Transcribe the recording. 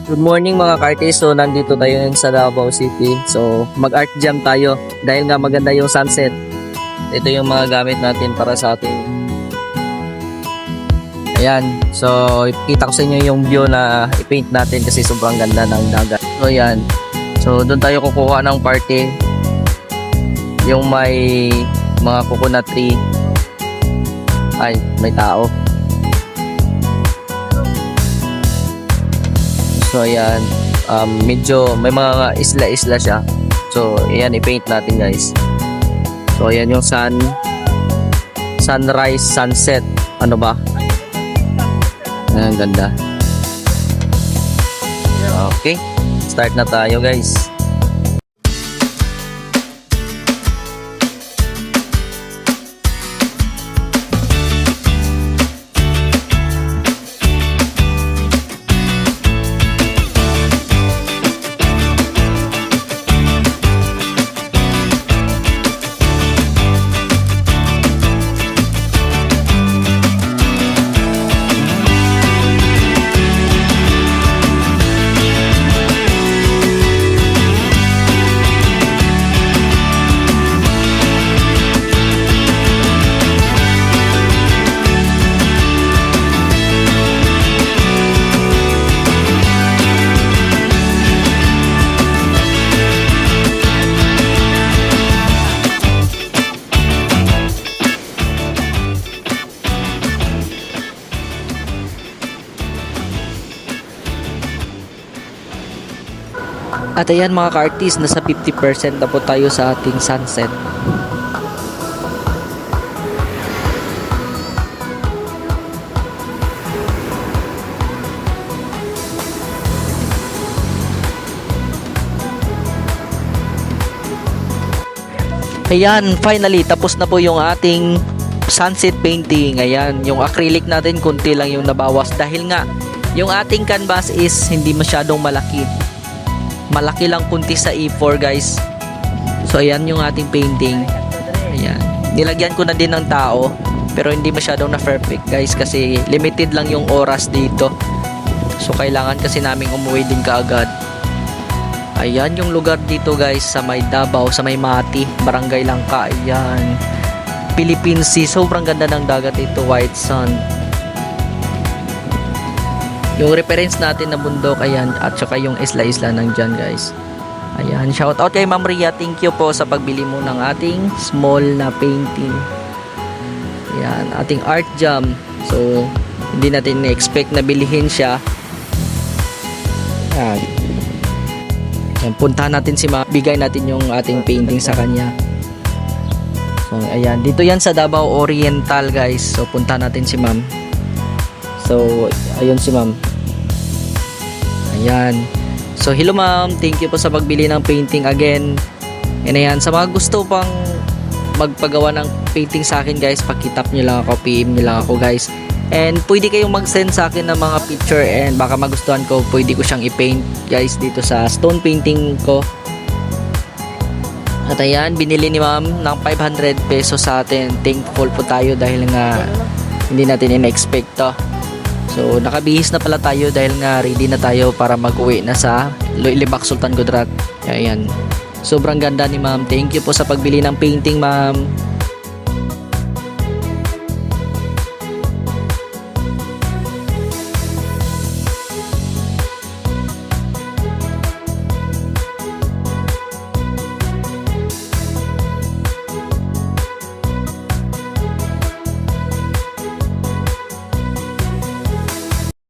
Good morning mga ka-artist. So nandito tayo ngayon sa Davao City. So mag-art jam tayo dahil nga maganda yung sunset. Ito yung mga gamit natin para sa ating. Ayan. So ipakita ko sa inyo yung view na i-paint natin kasi sobrang ganda ng dagat. So ayan. So doon tayo kukuha ng party. Yung may mga coconut tree. Ay, may tao. So ayan, medyo may mga isla-isla siya. So ayan, i-paint natin guys. So ayan yung sunrise, sunset. Ano ba? Ayan, ganda. Okay, start na tayo guys. At ayan mga ka-artist, nasa 50% na po tayo sa ating sunset. Ayan, finally, tapos na po yung ating sunset painting. Ayan, yung acrylic natin, kunti lang yung nabawas. Dahil nga, yung ating canvas is hindi masyadong malaki. Malaki lang kunti sa A4 guys. So ayan yung ating painting. Ayan. Nilagyan ko na din ng tao. Pero hindi masyadong na perfect guys. Kasi limited lang yung oras dito. So kailangan kasi namin umuwi din kaagad. Ayan yung lugar dito guys. Sa may Davao, sa may Mati, Barangay Langka. Ayan. Philippine Sea. Sobrang ganda ng dagat dito. White sand. Yung reference natin na bundok, ayan, at saka yung isla-isla ng dyan guys. Ayan, shout out kay Ma'am Ria, thank you po sa pagbili mo ng ating small na painting. Ayan, ating art jam. So hindi natin na-expect na bilihin siya. Ayan. Ayan, puntahan natin si Ma'am, bigay natin yung ating painting sa kanya. So ayan, dito yan sa Davao Oriental guys. So puntahan natin si Ma'am. So, ayun si ma'am. Ayan. So, hello ma'am. Thank you po sa pagbili ng painting again. And ayan, sa mga gusto pang magpagawa ng painting sa akin guys, pakitap nyo lang ako, PM nyo lang ako guys. And pwede kayong mag-send sa akin ng mga picture and baka magustuhan ko, pwede ko siyang i-paint guys dito sa stone painting ko. At ayan, binili ni ma'am ng 500 pesos sa atin. Thankful po tayo dahil nga hindi natin in-expect to. So nakabihis na pala tayo dahil nga ready na tayo para mag-uwi na sa Loilibak Sultan Kudarat. Ayan. Sobrang ganda ni ma'am. Thank you po sa pagbili ng painting ma'am.